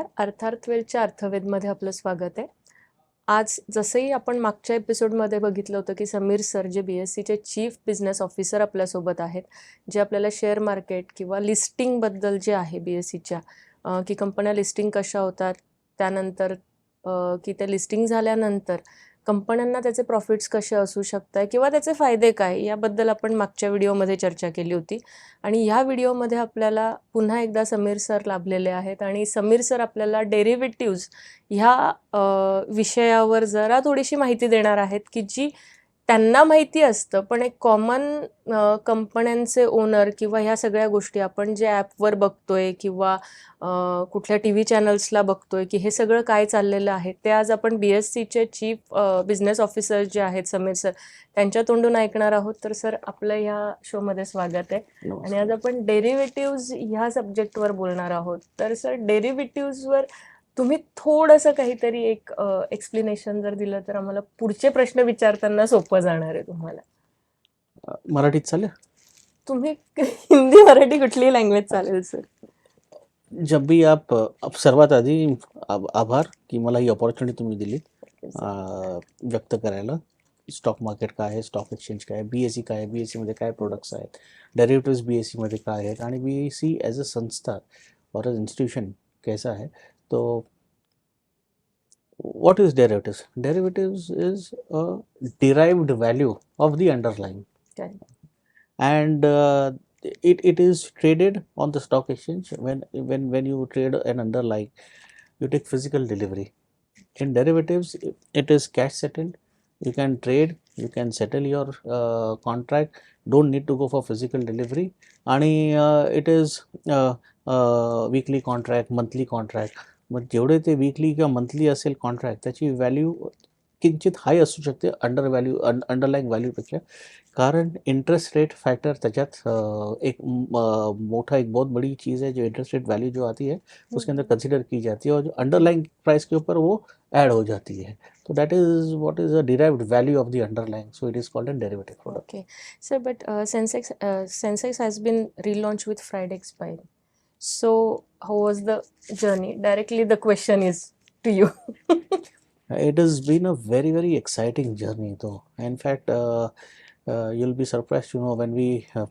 नमस्कार. अर्थार्थवेलच्या अर्थवेदमध्ये आपलं स्वागत आहे. आज जसंही आपण मागच्या एपिसोडमध्ये बघितलं होतं की समीर सर जे BSCचे चीफ बिझनेस ऑफिसर आपल्यासोबत आहेत, जे आपल्याला शेअर मार्केट किंवा लिस्टिंगबद्दल जे आहे BSCच्या की कंपन्या लिस्टिंग कशा होतात, त्यानंतर की ते लिस्टिंग झाल्यानंतर कंपन्यांना त्याचे प्रॉफिट्स कसे असू शकतात किंवा त्याचे फायदे काय, याबद्दल आपण मागच्या व्हिडिओमध्ये चर्चा केली होती. आणि ह्या व्हिडिओमध्ये आपल्याला पुन्हा एकदा समीर सर लाभलेले आहेत आणि समीर सर आपल्याला डेरिव्हेटिव्ज ह्या विषयावर जरा थोडीशी माहिती देणार आहेत की जी त्यांना माहिती असतं, पण एक कॉमन कंपन्यांचे ओनर किंवा ह्या सगळ्या गोष्टी आपण जे ॲपवर बघतोय किंवा कुठल्या TV चॅनल्सला बघतोय की हे सगळं काय चाललेलं आहे, ते आज आपण BSCचे चीफ बिझनेस ऑफिसर जे आहेत समीर सर, त्यांच्या तोंडून ऐकणार आहोत. तर सर, आपलं ह्या शोमध्ये स्वागत आहे. आणि आज आपण डेरिव्हेटिव्ज ह्या सब्जेक्टवर बोलणार आहोत. तर सर, डेरिव्हेटिव्जवर तुम्ही थोडंसं काहीतरी एक एक्सप्लेनेशन जर दिलं तर आम्हाला पुढचे प्रश्न विचारताना सोपं जाणार आहे तुम्हाला. मराठीत चालेल? तुम्ही हिंदी मराठी कुठलीही लँग्वेज चालेल सर. जब भी आप सर्वात आधी आभार की मला ही अपॉर्च्युनिटी तुम्ही दिली व्यक्त करायला. स्टॉक मार्केट काय आहे, स्टॉक एक्सचेंज काय आहे, BSE काय आहे, BSE मध्ये काय प्रोडक्ट्स आहेत, डेरिव्हेटिव्स BSE मध्ये काय आहेत आणि BSE ॲज अ संस्था और इन्स्टिट्यूशन कैसा है. तो what is derivatives? Derivatives is a derived value of the underlying. Okay. And it is traded on the stock exchange. When you trade an underlying, you take physical delivery. In derivatives, it is cash settled. You can trade, you can settle your contract, don't need to go for physical delivery. And it is weekly contract, monthly contract. मग जेवढे ते weekly किंवा monthly असेल contract, त्याची value किंचित हाय असू शकते underlying व्हॅल्यूपेक्षा, कारण interest rate factor त्याच्यात एक मोटा एक बहुत बड़ी चीज़ है. जो इंटरेस्ट रेट वैल्यू जो आती है उसके अंदर कंसिडर की जाती है और जो अंडरलाइंग प्राइस के ऊपर वो ऐड हो जाती है. तो that is what is a derived value of the underlying. So it is called an derivative product. Okay, sir, but Sensex has been relaunched with Friday expiry. So how was the journey? Directly the question is to you. It has been a very exciting journey though. In fact, you'll be surprised to know when we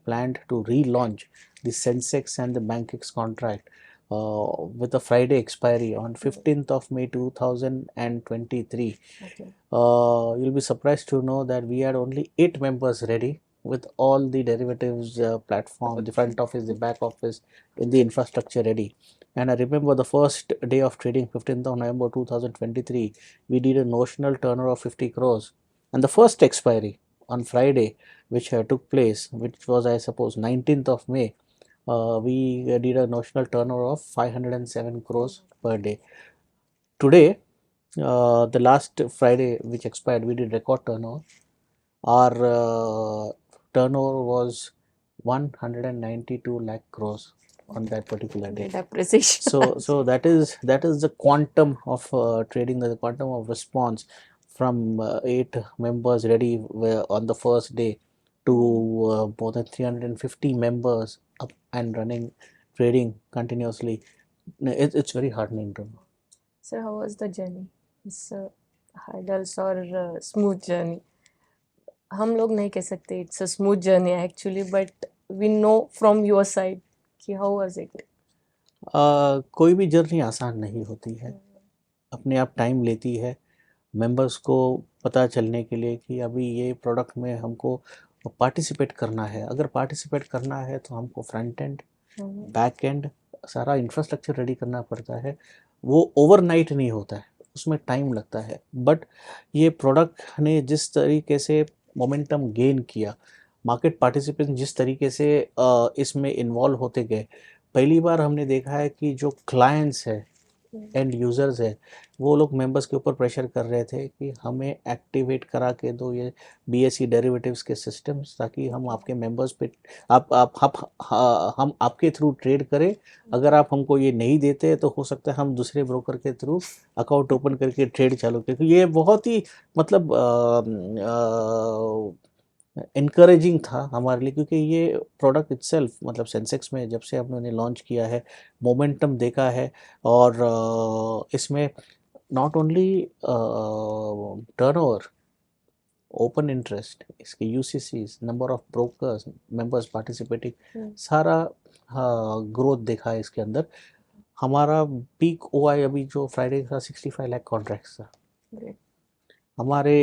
planned to relaunch the Sensex and the BankX contract with a Friday expiry on 15th of May 2023. Okay. You'll be surprised to know that we had only 8 members ready with all the derivatives platform, the front office, the back office, in the infrastructure ready. And I remember the first day of trading, 15th of November 2023, we did a notional turnover of 50 crores. And the first expiry on Friday, which took place, which was, I suppose, 19th of May, we did a notional turnover of 507 crores per day. Today, the last Friday which expired, we did record turnover. Our turnover was 192 lakh crores on that particular day. Great appreciation. So that is the quantum of trading, the quantum of response from 8 members ready on the first day to more than 350 members up and running, trading continuously. It's very heartening to know. Sir, how was the journey? It's hurdles or smooth journey? हम लोग नहीं कह सकते it's a smooth journey actually, but we know from your side कि how was it? कोई भी journey आसान नहीं होती है, अपने आप टाइम लेती है मेंबर्स को पता चलने के लिए कि अभी ये प्रोडक्ट में हमको पार्टिसिपेट करना है. अगर पार्टिसिपेट करना है तो हमको फ्रंट एंड, बैक एंड, सारा इंफ्रास्ट्रक्चर रेडी करना पड़ता है. वो ओवरनाइट नहीं होता है, उसमें टाइम लगता है. बट ये प्रोडक्ट ने जिस तरीके से मोमेंटम गेन किया, मार्केट पार्टिसिपेंट जिस तरीके से इसमें इन्वॉल्व होते गए, पहली बार हमने देखा है कि जो क्लाइंट्स है, एंड यूज़र्स है, वो लोग मेंबर्स के ऊपर प्रेशर कर रहे थे कि हमें एक्टिवेट करा के दो ये BSE डेरिवेटिव्स के सिस्टम्स, ताकि हम आपके मेंबर्स पे हम आपके थ्रू ट्रेड करें. अगर आप हमको ये नहीं देते तो हो सकता है हम दूसरे ब्रोकर के थ्रू अकाउंट ओपन करके ट्रेड चालू करें. ये बहुत ही मतलब इनकरेजिंग था हमारे लिए, क्योंकि ये प्रोडक्ट इटसेल्फ मतलब सेंसेक्स में जब से हमने लॉन्च किया है, मोमेंटम देखा है। और इसमें not only turnover, open interest, इसके UCCs, number of brokers, members participating, सारा ग्रोथ देखा है इसके अंदर। हमारा पीक ओआई अभी जो फ्राइडे का 65 लाख कॉन्ट्रैक्ट्स था। Great. हमारे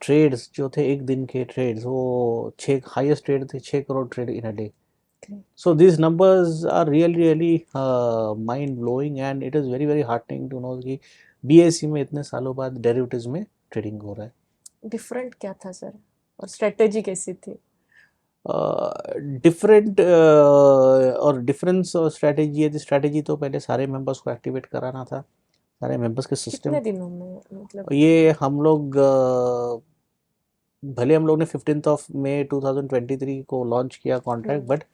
ट्रेड्स जो थे, एक दिन के ट्रेड्स, वो 6 हाईएस्ट ट्रेड थे, 6 crore trade in a day. Okay. So these numbers are really mind blowing, and it is very heartening to know कि BSE में इतने सालों बाद डेरिवेटिव्स में ट्रेडिंग हो रहा है। डिफरेंट क्या था सर, और स्ट्रेटेजी कैसी थी? डिफरेंट और डिफरेंस और स्ट्रैटेजी है। स्ट्रैटेजी तो पहले सारे मेंबर्स को एक्टिवेट कराना था, सारे मेंबर्स के सिस्टम। कितने दिनों में, मतलब? ये हम लोग भले हम लोग ने 15 मई 2023 को लॉन्च किया कॉन्ट्रैक्ट, बट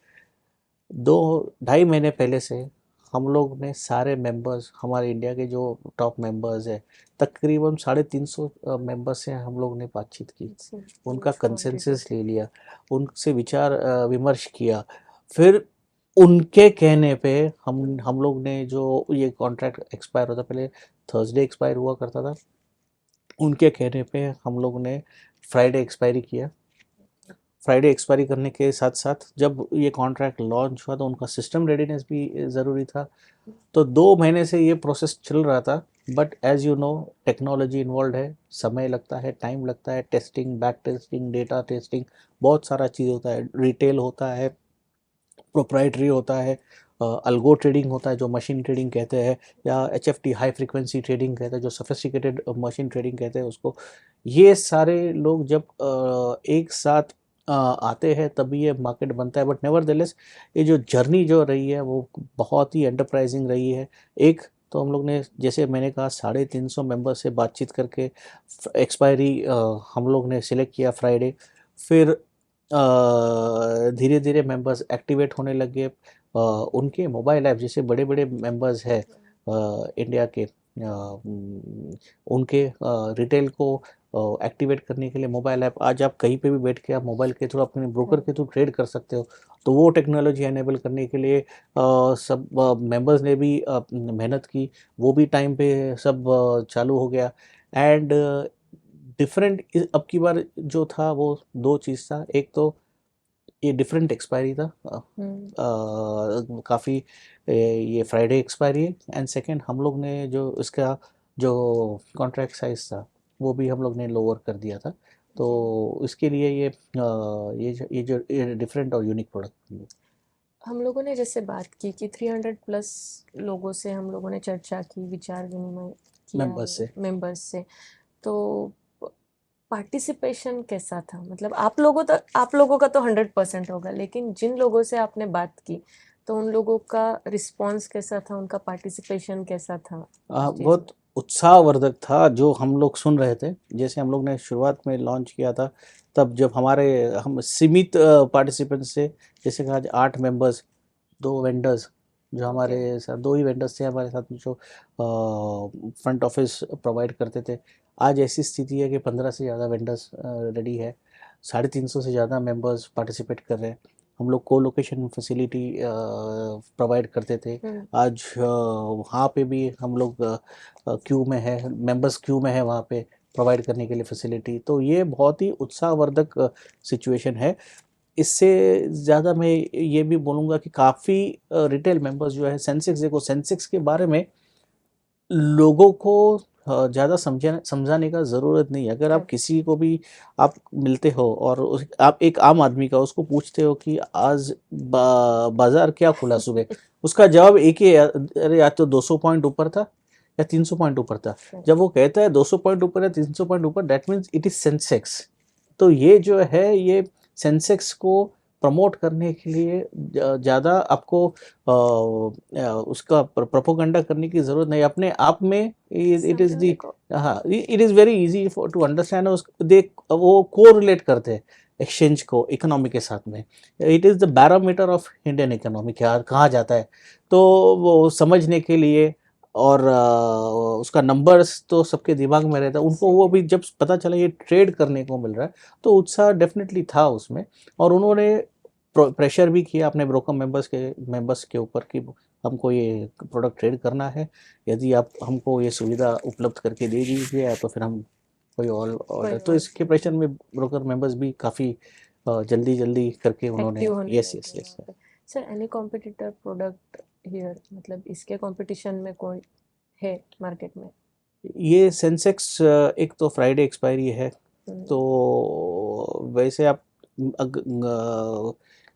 2-2.5 महीने पहले से हम लोग ने सारे मेंबर्स, हमारे इंडिया के जो टॉप मेंबर्स है, तकरीबन 350 मेंबर्स से हम लोग ने बातचीत की, उनका कंसेंसस ले लिया, उनसे विचार विमर्श किया। फिर उनके कहने पे हम लोग ने जो ये कॉन्ट्रैक्ट एक्सपायर होता, पहले थर्सडे एक्सपायर हुआ करता था, उनके कहने पे हम लोग ने फ्राइडे एक्सपायरी किया। फ्राइडे एक्सपायरी करने के साथ साथ जब ये कॉन्ट्रैक्ट लॉन्च हुआ तो उनका सिस्टम रेडीनेस भी ज़रूरी था। तो 2 महीने से ये प्रोसेस चल रहा था, but as you know technology involve है, समय लगता है, टाइम लगता है, testing, back testing, data testing, बहुत सारा चीज़ होता है। रिटेल होता है, प्रोप्राइटरी होता है, अल्गो ट्रेडिंग होता है जो मशीन ट्रेडिंग कहते हैं, या HFT हाई फ्रीक्वेंसी ट्रेडिंग कहते हैं, जो सोफिस्टिकेटेड मशीन ट्रेडिंग कहते हैं उसको। ये सारे लोग जब एक साथ आते हैं तभी ये मार्केट बनता है। बट नेवरदलेस ये जो जर्नी जो रही है वो बहुत ही एंटरप्राइजिंग रही है। एक तो हम लोग ने, जैसे मैंने कहा, 350 मेंबर से बातचीत करके एक्सपायरी हम लोग ने सिलेक्ट किया फ्राइडे। फिर धीरे धीरे मेंबर्स एक्टिवेट होने लगे। उनके मोबाइल ऐप, जैसे बड़े बड़े मेंबर्स हैं इंडिया के, उनके रिटेल को एक्टिवेट करने के लिए मोबाइल ऐप, आज आप कहीं पे भी बैठ के आप मोबाइल के थ्रू अपने ब्रोकर के थ्रू ट्रेड कर सकते हो। तो वो टेक्नोलॉजी एनेबल करने के लिए सब मेंबर्स ने भी मेहनत की, वो भी टाइम पे सब चालू हो गया। एंड डिफरेंट अब की बार जो था वो 2 चीज़ था। एक तो ये डिफरेंट एक्सपायरी था, काफ़ी ये फ्राइडे एक्सपायरी है। एंड सेकंड, हम लोग ने जो इसका जो कॉन्ट्रैक्ट साइज था वो भी हम लोग ने लोअर कर दिया था। तो इसके लिए ये डिफरेंट और यूनिक प्रोडक्ट। हम लोगों ने जैसे बात की कि 300 प्लस लोगों से हम लोगों ने चर्चा की, विचार विनिमय किया मेंबर्स से, तो पार्टिसिपेशन कैसा था? मतलब आप लोगों का तो 100% होगा, लेकिन जिन लोगों से आपने बात की तो उन लोगों का रिस्पांस कैसा था, उनका पार्टिसिपेशन कैसा था? बहुत उत्साहवर्धक था जो हम लोग सुन रहे थे। जैसे हम लोग ने शुरुआत में लॉन्च किया था, तब जब हम सीमित पार्टिसिपेंट्स से, जैसे कहा 8 मेंबर्स, 2 वेंडर्स, जो हमारे साथ 2 ही वेंडर्स थे हमारे साथ जो फ्रंट ऑफिस प्रोवाइड करते थे। आज ऐसी स्थिति है कि 15 से ज़्यादा वेंडर्स रेडी है, 350 से ज़्यादा मेंबर्स पार्टिसिपेट कर रहे हैं। हम लोग को लोकेशन फैसिलिटी प्रोवाइड करते थे, आज वहाँ पे भी हम लोग क्यू में है, मेंबर्स क्यू में है वहाँ पे प्रोवाइड करने के लिए फैसिलिटी। तो ये बहुत ही उत्साहवर्धक सिचुएशन है। इससे ज़्यादा मैं ये भी बोलूँगा कि काफ़ी रिटेल मेंबर्स जो है, सेंसेक्स के बारे में लोगों को ज़्यादा समझाने का ज़रूरत नहीं है। अगर आप किसी को भी आप मिलते हो और आप एक आम आदमी का उसको पूछते हो कि आज बाज़ार क्या खुला सुबह, उसका जवाब एक ही है, अरे आज तो 200 पॉइंट ऊपर था या 300 पॉइंट ऊपर था। जब वो कहता है 200 पॉइंट ऊपर या 300 पॉइंट ऊपर, that means it is Sensex. तो ये जो है, ये सेंसेक्स को प्रमोट करने के लिए ज़्यादा आपको उसका प्रोपोगंडा करने की ज़रूरत नहीं। अपने आप में इट इज़ दी, हाँ, it is very easy for to understand. वो कोरिलेट करते हैं एक्सचेंज को इकोनॉमी के साथ में। It is the barometer of Indian economy, क्या कहा जाता है। तो वो समझने के लिए और उसका नंबर्स तो सबके दिमाग में रहता है उनको, वो भी जब पता चला ये ट्रेड करने को मिल रहा है तो उत्साह डेफिनेटली था उसमें। और उन्होंने प्रेशर भी किया अपने ब्रोकर मेंबर्स के ऊपर कि हमको ये प्रोडक्ट ट्रेड करना है, यदि आप हमको ये सुविधा उपलब्ध करके दे दीजिए या तो फिर हम कोई और ऑर्डर। तो इसके प्रेशर में ब्रोकर मेंबर्स भी काफ़ी जल्दी जल्दी करके उन्होंने एक्टिव होने यस लगे यस यस। वहाँ पे। Sir any competitor product here, मतलब इसके कंपटीशन में कोई है मार्केट में? ये सेंसेक्स एक तो फ्राइडे एक्सपायरी है, तो वैसे आप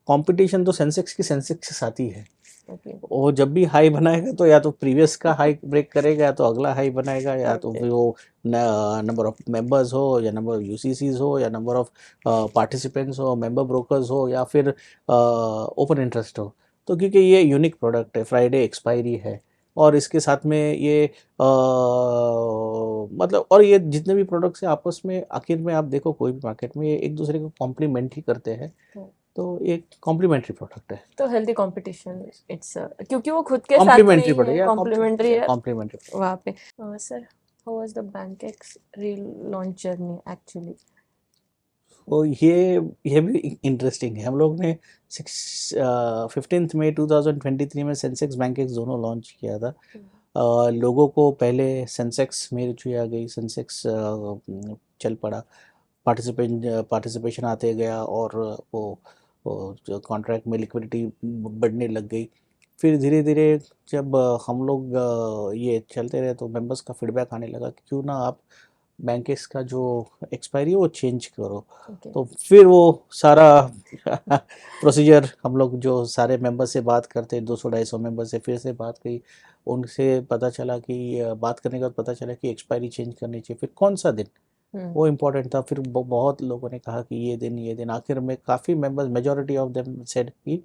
कंपटीशन तो सेंसेक्स के साथ ही है। ओके वो जब भी हाई बनाएगा तो या तो प्रीवियस का हाई ब्रेक करेगा या तो अगला हाई बनाएगा, या तो ओके फिर वो नंबर ऑफ मेंबर्स हो या नंबर ऑफ यूसीसीज हो या नंबर ऑफ पार्टिसिपेंट्स हो, मेंबर ब्रोकर्स हो या फिर ओपन इंटरेस्ट हो। तो क्योंकि ये यूनिक प्रोडक्ट है, फ्राइडे एक्सपायरी है, और इसके साथ में ये मतलब, और ये जितने भी प्रोडक्ट्स हैं आपस में आखिर में आप देखो कोई भी मार्केट में ये एक दूसरे को कॉम्प्लीमेंट ही करते हैं, तो एक कॉम्प्लीमेंट्री प्रोडक्ट है। तो हेल्दी कंपटीशन इट्स, क्योंकि वो खुद के साथ में कॉम्प्लीमेंट्री ही प्रोडक्ट है, या कॉम्प्लीमेंट्री है कॉम्प्लीमेंट्री। वहाँ पे। Sir how was the Bankex reel launch journey actually? तो ये भी इंटरेस्टिंग है। हम लोग ने 15 मई 2023 में सेंसेक्स बैंकेक्स दोनों लॉन्च किया था। लोगों को पहले सेंसेक्स में रुचि आ गई, सेंसेक्स चल पड़ा, पार्टिसिपेशन आते गया, और वो जो कॉन्ट्रैक्ट में लिक्विडिटी बढ़ने लग गई। फिर धीरे धीरे जब हम लोग ये चलते रहे तो मेंबर्स का फीडबैक आने लगा कि क्यों ना आप बैंकेस का जो एक्सपायरी है वो चेंज करो। ओके तो फिर वो सारा प्रोसीजर हम लोग जो सारे मेंबर से बात करते, 200-250 मेंबर से फिर से बात की, उनसे पता चला कि बात करने के बाद पता चला कि एक्सपायरी चेंज करनी चाहिए, फिर कौन सा दिन वो इम्पोर्टेंट था। फिर बहुत लोगों ने कहा कि ये दिन आखिर में काफ़ी members, majority of them said कि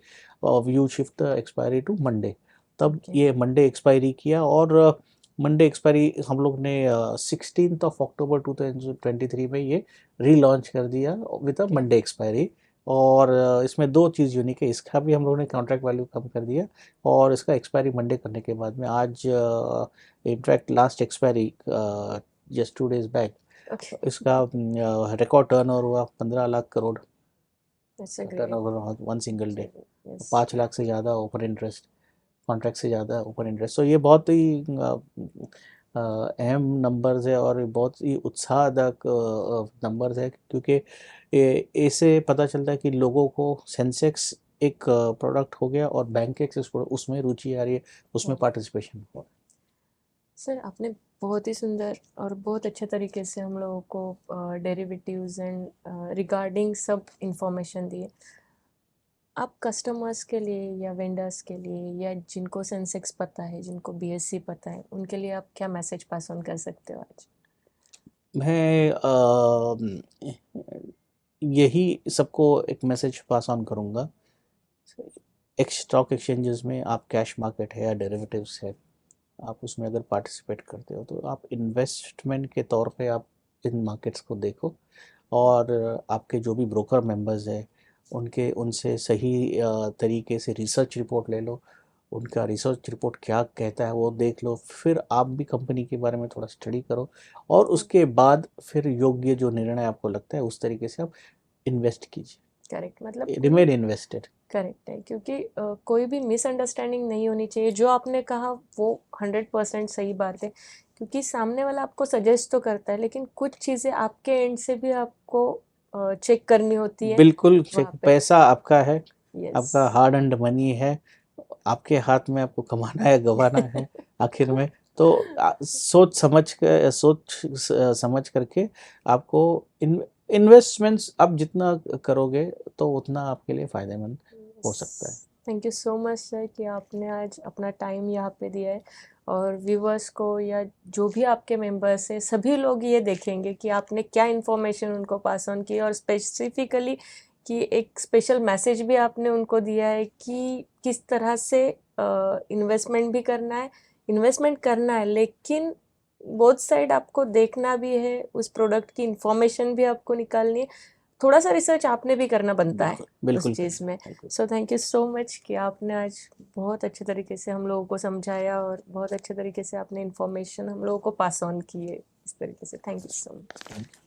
you shift the expiry to Monday. तब ओके ये मंडे एक्सपायरी किया, और मंडे एक्सपायरी हम लोग ने 16 अक्टूबर 2023 में ये रीलॉन्च कर दिया with a okay Monday expiry. और इसमें दो चीज़ यूनिक है, इसका भी हम लोगों ने कॉन्ट्रैक्ट वैल्यू कम कर दिया, और इसका एक्सपायरी मंडे करने के बाद में आज in fact last expiry just 2 days back okay इसका रिकॉर्ड टर्नओवर हुआ 15 lakh crore that's a great. Turnover one single day. Yes 5 lakh से ज़्यादा ओपन इंटरेस्ट, कॉन्ट्रैक्ट से ज़्यादा ओपन इंटरेस्ट। तो ये बहुत ही अहम नंबर्स है और बहुत ही उत्साहदायक नंबर्स है, क्योंकि इससे पता चलता है कि लोगों को सेंसेक्स एक प्रोडक्ट हो गया और बैंकेक्स उसमें रुचि आ रही है, उसमें पार्टिसिपेशन हो। सर आपने बहुत ही सुंदर और बहुत अच्छे तरीके से हम लोगों को डेरिवेटिव्स एंड रिगार्डिंग सब इंफॉर्मेशन दी है। आप कस्टमर्स के लिए या वेंडर्स के लिए या जिनको सेंसेक्स पता है, जिनको बीएससी पता है, उनके लिए आप क्या मैसेज पास ऑन कर सकते हो आज? मैं यही सबको एक मैसेज पास ऑन करूँगा। एक स्टॉक एक्सचेंजेस में आप कैश मार्केट है या डेरिवेटिव्स है, आप उसमें अगर पार्टिसिपेट करते हो तो आप इन्वेस्टमेंट के तौर पे आप इन मार्केट्स को देखो, और आपके जो भी ब्रोकर मेंबर्स हैं उनसे सही तरीके से रिसर्च रिपोर्ट ले लो, उनका रिसर्च रिपोर्ट क्या कहता है वो देख लो, फिर आप भी कंपनी के बारे में थोड़ा स्टडी करो, और उसके बाद फिर योग्य जो निर्णय आपको लगता है उस तरीके से आप इन्वेस्ट कीजिए, करेक्ट, मतलब रिमेन इन्वेस्टेड। करेक्ट है, क्योंकि कोई भी मिसअंडरस्टैंडिंग नहीं होनी चाहिए। जो आपने कहा वो 100% सही बात है, क्योंकि सामने वाला आपको सजेस्ट तो करता है, लेकिन कुछ चीज़ें आपके एंड से भी आपको चेक करनी होती है बिल्कुल, वहाँ पे। पैसा आपका है, यस आपका हार्ड एंड मनी है, आपके हाथ में, आपको कमाना है गंवाना है आखिर में। तो सोच समझ करके आपको इन्वेस्टमेंट्स आप जितना करोगे तो उतना आपके लिए फ़ायदेमंद हो सकता है। Thank you so much sir कि आपने आज अपना टाइम यहाँ पे दिया है, और व्यूवर्स को या जो भी आपके मेंबर्स हैं सभी लोग ये देखेंगे कि आपने क्या इन्फॉर्मेशन उनको पास ऑन की, और स्पेसिफिकली कि एक स्पेशल मैसेज भी आपने उनको दिया है कि किस तरह से इन्वेस्टमेंट भी करना है, इन्वेस्टमेंट करना है, लेकिन बोथ साइड आपको देखना भी है, उस प्रोडक्ट की इन्फॉर्मेशन भी आपको निकालनी है, थोड़ा सा रिसर्च आपने भी करना बनता है बिल्कुल उस चीज़ में। बिल्कुल। So thank you so much कि आपने आज बहुत अच्छे तरीके से हम लोगों को समझाया और बहुत अच्छे तरीके से आपने इन्फॉर्मेशन हम लोगों को पास ऑन की है इस तरीके से। Thank you so much.